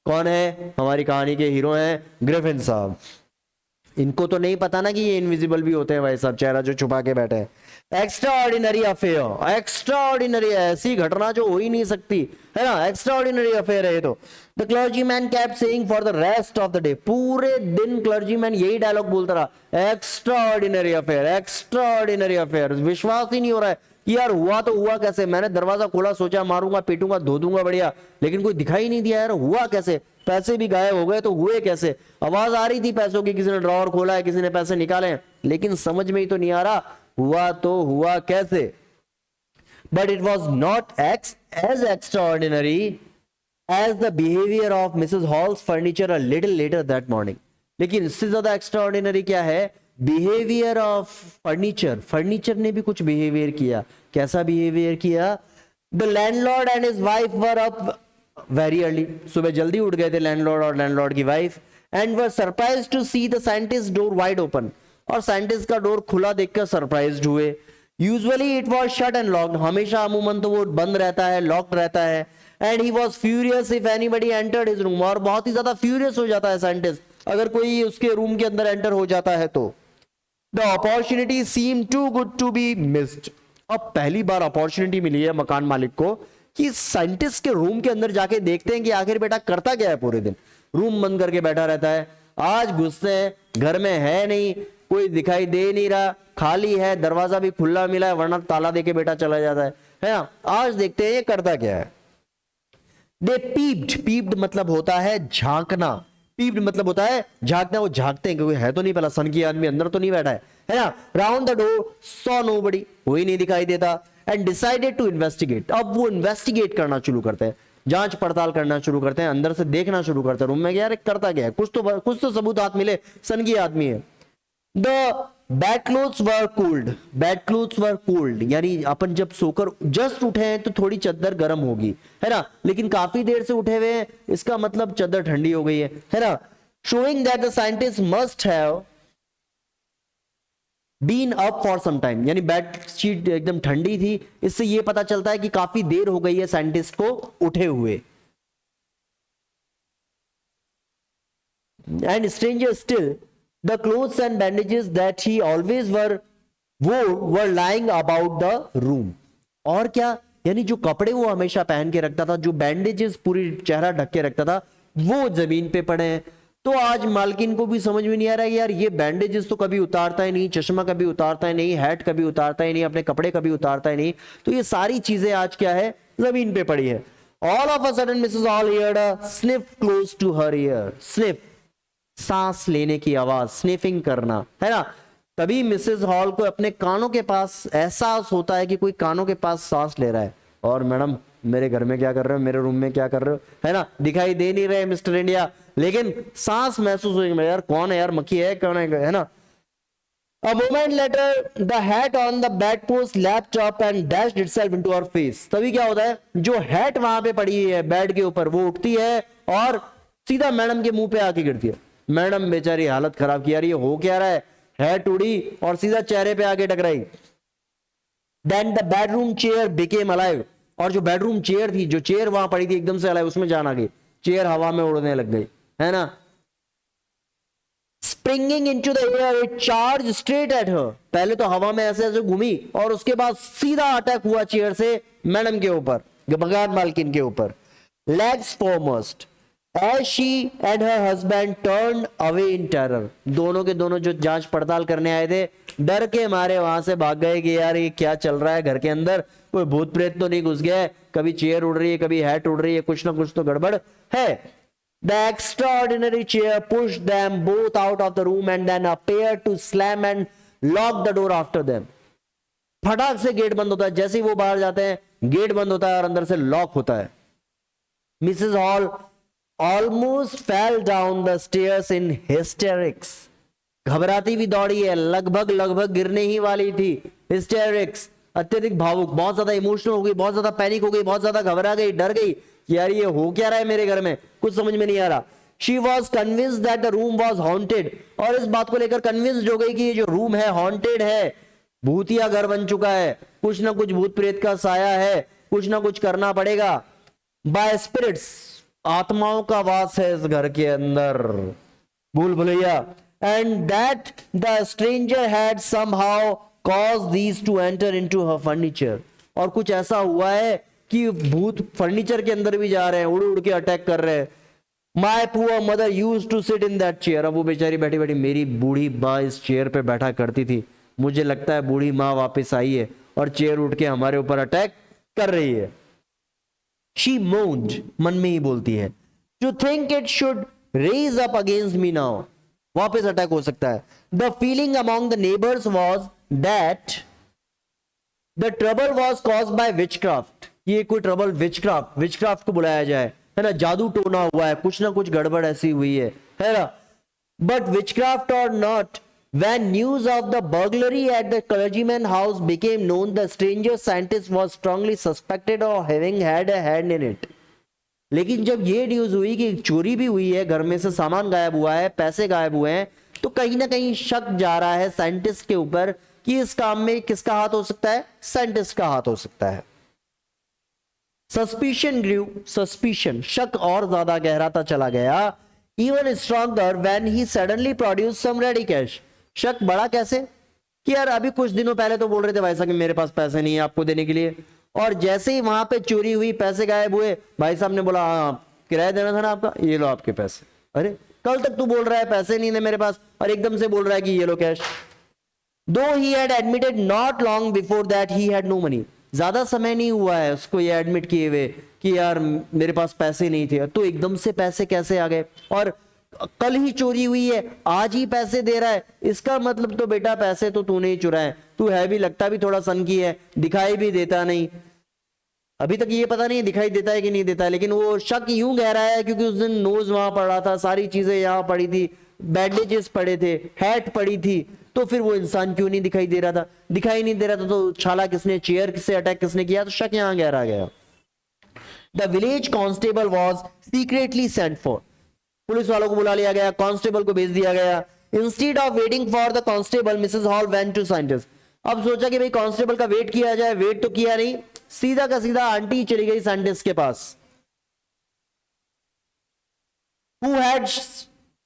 कौन है? हमारी कहानी के हीरो हैं ग्रिफिन साहब. इनको तो नहीं पता ना कि ये इनविजिबल भी होते हैं भाई साहब, चेहरा जो छुपा के बैठे हैं. Extra ordinary affair, extra ordinary, ऐसी घटना जो हो ही नहीं सकती, है ना, एक्स्ट्रा ऑर्डिनरी अफेयर है ये तो. The clergyman kept saying for the rest of the day. पूरे दिन क्लर्जीमैन यही डायलॉग बोलता रहा, extra ordinary affair, extra ordinary affair. विश्वास ही नहीं हो रहा है कि यार हुआ तो हुआ कैसे. मैंने दरवाजा खोला, सोचा मारूंगा पीटूंगा धो दूंगा बढ़िया, लेकिन कोई दिखाई नहीं दिया. यार हुआ कैसे, पैसे भी गायब हो गए तो हुए कैसे. आवाज आ रही थी पैसों की, किसी ने ड्रॉवर खोला है, किसी ने पैसे निकाले, लेकिन समझ में ही तो नहीं आ रहा हुआ तो हुआ कैसे. But it was not as extraordinary as the behaviour of Mrs Hall's furniture a little later that morning. लेकिन इससे ज्यादा एक्स्ट्राऑर्डिनरी क्या है? Behaviour of furniture. फर्नीचर ने भी कुछ बिहेवियर किया. कैसा बिहेवियर किया? The landlord and his wife were up very early. सुबह जल्दी उठ गए थे लैंडलॉर्ड और लैंडलॉर्ड की wife. And were surprised to see the scientist door wide open. और साइंटिस्ट का डोर खुला देखकर सरप्राइज्ड हुए. Usually it was shut and locked. हमेशा अमूमन तो वो बंद रहता है, लॉक्ड रहता है. And he was furious if anybody entered his room. और बहुत ही ज्यादा फ्यूरियस हो जाता है साइंटिस्ट अगर कोई उसके रूम के अंदर एंटर हो जाता है तो. The opportunity seem too good to be missed. अब पहली बार अपॉर्चुनिटी मिली है मकान मालिक को कि साइंटिस्ट के रूम के अंदर जाके देखते हैं कि आखिर बेटा करता क्या है. पूरे दिन रूम बंद करके बैठा रहता है. आज घुसते हैं, घर में है नहीं, कोई दिखाई दे नहीं रहा, खाली है, दरवाजा भी खुला मिला है, वरना ताला देके बेटा चला जाता है ना. आज देखते हैं ये करता क्या है. दे पीप्ड. पीप्ड मतलब होता है झांकना. पीप्ड मतलब होता है झांकना. वो झांकते हैं क्योंकि है तो नहीं पहला सन की आदमी अंदर तो नहीं बैठा है ना. Round the door saw nobody. कोई नहीं दिखाई देता. And decided to investigate. अब वो इन्वेस्टिगेट करना शुरू करते हैं, जांच पड़ताल करना शुरू करते हैं, अंदर से देखना शुरू करते हैं रूम में यार करता क्या है, कुछ तो सबूत हाथ मिले, सन की आदमी है. The bed clothes were cooled. Bed clothes were cooled यानी अपन जब सोकर जस्ट उठे हैं तो थोड़ी चादर गर्म होगी, है ना, लेकिन काफी देर से उठे हुए हैं इसका मतलब चादर ठंडी हो गई है ना. Showing that the scientist must have been up for some time. यानी बेड शीट एकदम ठंडी थी, इससे यह पता चलता है कि काफी देर हो गई है साइंटिस्ट को उठे हुए. And stranger still the clothes and bandages that he always were lying about the room. और क्या, यानी जो कपड़े वो हमेशा पहन के रखता था, जो बैंडेजेस पूरी चेहरा ढक के रखता था, वो जमीन पे पड़े हैं। तो आज मालकिन को भी समझ में नहीं आ रहा है यार, ये बैंडेजेस तो कभी उतारता ही नहीं, चश्मा कभी उतारता ही नहीं, हैट कभी उतारता ही नहीं, अपने कपड़े कभी उतारता ही नहीं, तो ये सारी चीजें आज क्या है, जमीन पे पड़ी है। All of a sudden Mrs Hall heard a sniff close to her ear. Sniff, सांस लेने की आवाज, स्निफिंग करना, है ना। तभी मिसेस हॉल को अपने कानों के पास एहसास होता है कि कोई कानों के पास सांस ले रहा है। और मैडम मेरे घर में क्या कर रहे हो, मेरे रूम में क्या कर रहे हो, है ना, दिखाई दे नहीं रहे मिस्टर इंडिया, लेकिन सांस महसूस होगी यार, कौन है यार, मक्खी है, कौन है ना। A moment later, the hat on the bedpost leapt up and dashed itself into her face. तभी क्या होता है, जो हैट वहां पे पड़ी है बेड के ऊपर, वो उठती है और सीधा मैडम के मुंह पे आके गिरती है। मैडम बेचारी हालत खराब की, यार ये हो क्या रहा है, हैट उड़ी और सीधा चेहरे पे आके टकराई। Then the bedroom chair became alive. और जो बेडरूम चेयर थी, जो चेयर वहां पड़ी थी, एकदम से अलाइव, उसमें जान आ गई, चेयर हवा में उड़ने लग गई, है ना। Springing into the air, it charged straight at her. पहले तो हवा में ऐसे ऐसे घूमी और उसके बाद सीधा अटैक हुआ चेयर से मैडम के ऊपर, बगान मालकिन के ऊपर। Legs foremost, as she and her husband turned away in terror. दोनों के दोनों जो जांच पड़ताल करने आए थे, डर के मारे वहां से भाग गए कि यार ये क्या चल रहा है घर के अंदर, कोई भूत प्रेत तो नहीं घुस गया है, कभी चेयर उड़ रही है, कभी हैट उड़ रही है, कुछ ना कुछ तो गड़बड़ है। The extraordinary chair pushed them both out of the room and then appeared to slam and lock the door after them. फटाक से गेट बंद होता है, जैसे ही वो बाहर जाते हैं गेट बंद होता है और अंदर से लॉक होता है। Mrs. Hall almost fell down the stairs in hysterics. घबराती हुई दौड़ी है, लगभग गिरने ही वाली थी। हिस्टेरिक्स, अत्यधिक भावुक, बहुत ज्यादा इमोशनल हो गई, बहुत ज्यादा पैनिक हो गई, बहुत ज्यादा घबरा गई, डर गई, यार ये हो क्या रहा है मेरे घर में, कुछ समझ में नहीं आ रहा। She was convinced that the room was haunted. और इस बात को लेकर कन्विंस्ड हो गई कि ये जो रूम है हॉन्टेड है, भूतिया घर बन चुका है, कुछ ना कुछ भूत प्रेत का साया है, कुछ ना कुछ करना पड़ेगा। बाय स्पिरिट्स, आत्माओं का वास है इस घर के अंदर, भूल Bhulaiyaa. And that the stranger had somehow caused these to enter into her furniture. और कुछ ऐसा हुआ है कि भूत फर्नीचर के अंदर भी जा रहे हैं, उड़ उड़ के अटैक कर रहे हैं। My poor mother used to sit in that chair. अब वो बेचारी बैठी बैठी, मेरी बूढ़ी माँ इस चेयर पे बैठा करती थी, मुझे लगता है बूढ़ी माँ वापस आई है और चेयर उठ के हमारे ऊपर अटैक कर रही है। शी मोन्ड, मन में ही बोलती है, to think it should raise up against me now, वापस अटैक हो सकता है। The feeling among the neighbours was that the trouble was caused by witchcraft. ये कोई ट्रबल, विचक्राफ्ट को बुलाया जाए, है ना, जादू टोना हुआ है, कुछ ना कुछ गड़बड़ ऐसी हुई है ना। बट विचक्राफ्ट और not, when news of the burglary at the clergyman house became known, the stranger scientist was strongly suspected of having had a hand in it. लेकिन जब ये न्यूज हुई कि चोरी भी हुई है, घर में से सामान गायब हुआ है, पैसे गायब हुए हैं, तो कहीं ना कहीं शक जा रहा है साइंटिस्ट के ऊपर कि इस काम में किसका हाथ हो सकता है, साइंटिस्ट का हाथ हो सकता है। सस्पिशन ग्रू, सस्पिशन, शक और ज्यादा गहराता चला गया। Even stronger when he suddenly produce some ready cash. शक बढ़ा कैसे कि यार अभी कुछ दिनों पहले तो बोल रहे थे भाई साहब कि मेरे पास पैसे नहीं है आपको देने के लिए, और जैसे ही वहां पे चोरी हुई, पैसे गायब हुए, भाई साहब ने बोला हाँ किराया देना था ना आपका, ये लो आपके पैसे। अरे कल तक तू बोल रहा है पैसे नहीं है मेरे पास, और एकदम से बोल रहा है कि ये लो cash. Though he had admitted not long before that he had no money. ज्यादा समय नहीं हुआ है उसको ये एडमिट किए हुए कि यार मेरे पास पैसे नहीं थे, तो एकदम से पैसे कैसे आ गए, और कल ही चोरी हुई है आज ही पैसे दे रहा है, इसका मतलब तो बेटा पैसे तो तूने ही चुराए, तू है भी, लगता भी थोड़ा सन की है, दिखाई भी देता नहीं। अभी तक ये पता नहीं दिखाई देता है कि नहीं देता है, लेकिन वो शक यूं गहरा है क्योंकि उस दिन नोज वहां पड़ा था, सारी चीजें यहां पड़ी थी, बैंडेजेस पड़े थे, हैट पड़ी थी, तो फिर वो इंसान क्यों नहीं दिखाई दे रहा था, दिखाई नहीं दे रहा था, तो छाला किसने, चेयर से अटैक किसने किया, तो शक यहां गहरा गया। The village constable was secretly sent for. Police वालों को बुला लिया गया, कांस्टेबल को भेज दिया गया। Instead of waiting for the constable, Mrs Hall went to scientist. अब सोचा कि भाई कांस्टेबल का वेट किया जाए, वेट तो किया नहीं, सीधा का सीधा आंटी चली गई साइंटिस्ट के पास। Who had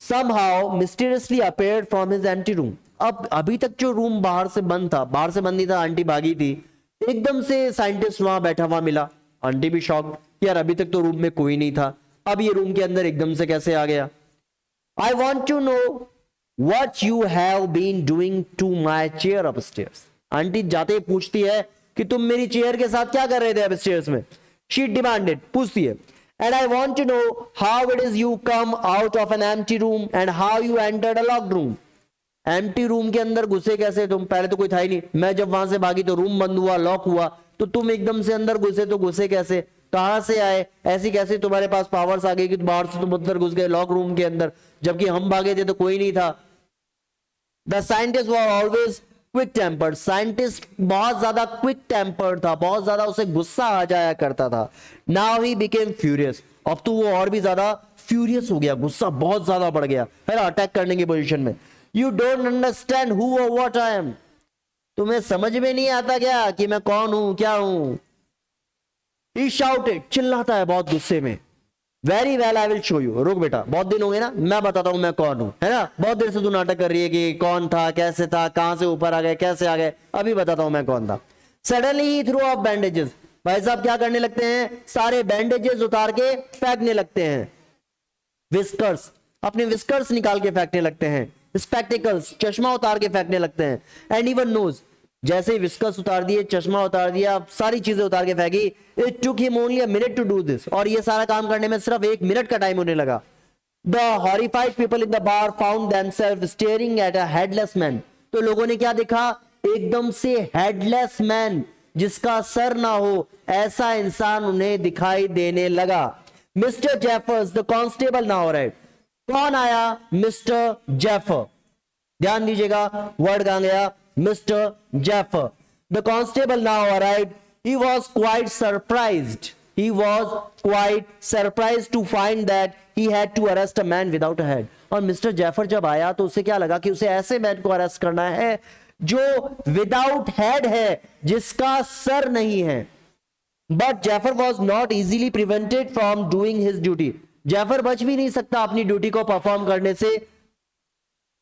somehow mysteriously appeared from his empty room. अब अभी तक जो रूम बाहर से बंद था, बाहर से बंद नहीं था, आंटी भागी थी, एकदम से साइंटिस्ट वहां बैठा हुआ मिला। आंटी भी शॉक्ड, यार अभी तक तो रूम में कोई नहीं था, अब ये रूम के अंदर एकदम से कैसे आ गया। I want to know what you have been doing to my chair upstairs. Aunty जाते ही पूछती है कि तुम मेरी चेयर के साथ क्या कर रहे थे अपस्टेयर्स में। She demanded, पूछती है, and I want to know how it is you come out of an empty room and how you entered a locked room. Empty room के अंदर घुसे कैसे तुम, पहले तो कोई था ही नहीं, मैं जब वहां से भागी तो रूम बंद हुआ, लॉक हुआ, तो तुम एकदम से अंदर घुसे तो घुसे कैसे, कहां से आए, ऐसी कैसे तुम्हारे पास पावर्स आ गई कि बाहर से तुम अंदर घुस गए लॉक रूम के अंदर, जबकि हम भागे थे तो कोई नहीं था। The scientist was always quick tempered, scientist बहुत ज्यादा क्विक टेम्पर्ड था, बहुत ज्यादा उसे गुस्सा आ जाया करता था। नाउ ही बिकेम फ्यूरियस, अब तो वो और भी ज्यादा फ्यूरियस हो गया, गुस्सा बहुत ज्यादा बढ़ गया है ना, अटैक करने की पोजीशन में। यू डोंट अंडरस्टैंड हु और व्हाट आई एम, तुम्हें समझ में नहीं आता क्या कि मैं कौन हूं क्या हूं। ही शाउटेड, चिल्लाता है बहुत गुस्से में। Very well I will show you, रुक बेटा बहुत दिन हो गए ना, मैं बताता हूं मैं कौन हूं, है ना, बहुत देर से तू नाटक कर रही है कि कौन था, कैसे था, कहां से ऊपर आ गए, कैसे आ गए, अभी बताता हूं मैं कौन था। Suddenly he through of bandages, भाई साहब क्या करने लगते हैं, सारे बैंडेजेस उतार के फेंकने लगते हैं। विस्कर्स, अपने विस्कर्स निकाल के फेंकने लगते हैं। स्पेक्टिकल्स, चश्मा उतार के फेंकने लगते हैं। एंड इवन नोज, जैसे ही विस्कस उतार दिए, चश्मा उतार दिया, सारी चीजें उतार के फेंकी। It took him only a minute to do this, और ये सारा काम करने में सिर्फ 1 मिनट का टाइम होने लगा। The horrified people in the bar found themselves staring at a headless man, तो लोगों ने क्या देखा, एकदम से हेडलेस मैन, जिसका सर ना हो, ऐसा इंसान उन्हें दिखाई देने लगा। Mr Jaffers the constable now arrived, कौन आया, मिस्टर जेफर, ध्यान दीजिएगा वर्ड कहां गया, Mr Jaffer. The constable now arrived, he was quite surprised, he was quite surprised to find that he had to arrest a man without a head। और mister जेफर जब आया तो उसे क्या लगा कि उसे ऐसे मैन को अरेस्ट करना है जो विदाउट हेड है, जिसका सर नहीं है। But Jaffer was not easily prevented from doing his duty, Jaffer बच भी नहीं सकता अपनी ड्यूटी को परफॉर्म करने से।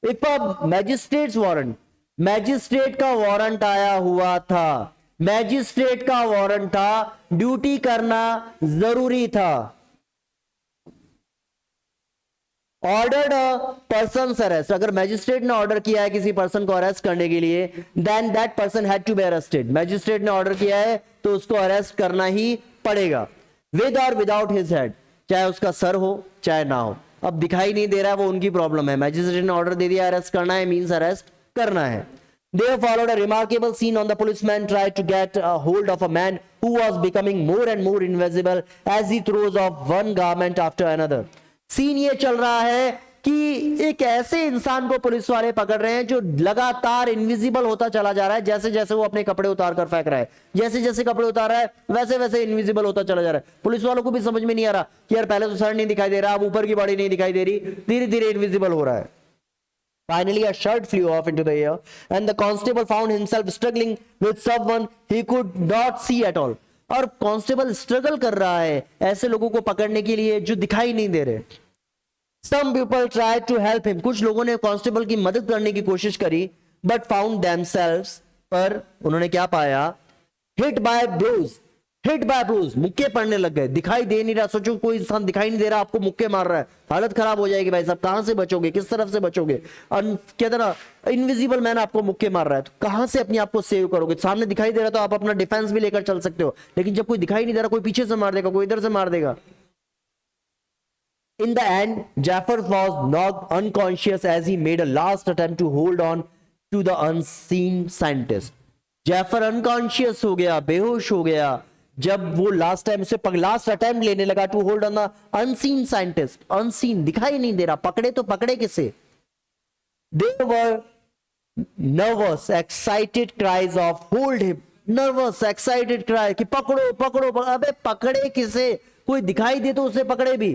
If a magistrates warrant, magistrate का वारंट आया हुआ था, मैजिस्ट्रेट का वारंट था, ड्यूटी करना जरूरी था। ऑर्डर्ड अ पर्सन अरेस्ट, अगर मैजिस्ट्रेट ने ऑर्डर किया है किसी पर्सन को अरेस्ट करने के लिए, then that person had to be arrested, magistrate ने ऑर्डर किया है तो उसको अरेस्ट करना ही पड़ेगा। विद और विदाउट हिज हेड, चाहे उसका सर हो चाहे ना हो, अब दिखाई नहीं दे रहा है वो उनकी प्रॉब्लम है, मैजिस्ट्रेट ने ऑर्डर दे दिया अरेस्ट करना है, मींस अरेस्ट करना है। There followed a remarkable scene on the policeman tried to get a hold of a man who was becoming more and more invisible as he throws off one garment after another। Scene ये चल रहा है कि एक ऐसे इंसान को police वाले पकड़ रहे हैं जो लगातार इनविजिबल होता चला जा रहा है, जैसे जैसे वो अपने कपड़े उतार कर फेंक रहा है, जैसे जैसे कपड़े उतार रहा है वैसे वैसे इनविजिबल होता चला जा रहा है। पुलिस वालों को भी समझ में नहीं आ रहा कि यार पहले तो सर नहीं दिखाई दे रहा, अब ऊपर की बॉडी नहीं दिखाई दे रही, धीरे धीरे इनविजिबल हो रहा है। Finally, a shirt flew off into the air, and the constable found himself struggling with someone he could not see at all। और कांस्टेबल स्ट्रगल कर रहा है ऐसे लोगों को पकड़ने के लिए जो दिखाई नहीं दे रहे। Some people tried to help him, कुछ लोगों ने कांस्टेबल की मदद करने की कोशिश करी, but found themselves, पर उन्होंने क्या पाया, hit by blows, hit by blues, मुक्के पड़ने लग गए, दिखाई दे नहीं रहा। सोचो कोई इंसान दिखाई नहीं दे रहा, आपको मुक्के मार रहा है, हालत खराब हो जाएगी भाई साहब, कहां से बचोगे, किस तरफ से बचोगे। कहते ना इनविजिबल मैन आपको मुक्के मार रहा है, तो कहां से अपने आप को सेव करोगे। सामने दिखाई दे रहा तो आप अपना डिफेंस भी लेकर चल सकते हो, लेकिन जब कोई दिखाई नहीं दे रहा, कोई पीछे से मार देगा, कोई इधर से मार देगा। In the end, Jafar was knocked unconscious as he made a last attempt to hold on to the unseen scientist। Jaffer unconscious हो गया, बेहोश हो गया जब वो लास्ट टाइम उसे लास्ट अटेम्प्ट लेने लगा to hold on the unseen scientist. Unseen, दिखाई नहीं दे रहा, पकड़े तो पकड़े किसे। They were nervous excited cries of hold him, nervous excited cry कि पकड़ो पकड़ो, अबे पकड़े किसे, कोई दिखाई दे तो उसे पकड़े भी।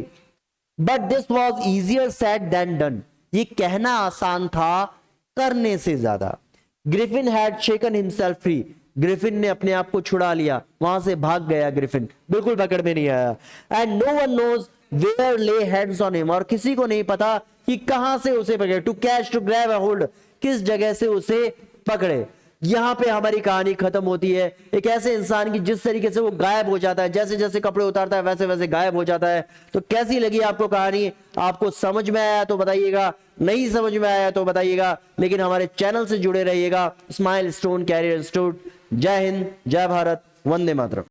But this was easier said than done, ये कहना आसान था करने से ज्यादा। Griffin had shaken himself free, Griffin ने अपने आप को छुड़ा लिया, वहां से भाग गया ग्रिफिन, बिल्कुल पकड़ में नहीं आया। And no one knows where lay hands on him, और किसी को नहीं पता कि कहां से उसे पकड़े। To catch, to grab a hold, किस जगह से उसे पकड़े। यहां पे हमारी कहानी खत्म होती है। एक ऐसे इंसान की जिस तरीके से वो गायब हो जाता है, जैसे जैसे कपड़े उतारता है वैसे वैसे गायब हो जाता है। तो कैसी लगी आपको कहानी? आपको समझ में आया तो बताइएगा, नहीं समझ में आया तो बताइएगा, लेकिन हमारे चैनल से जुड़े रहिएगा। Smile stone career institute. जय हिंद, जय भारत, वंदे मातरम।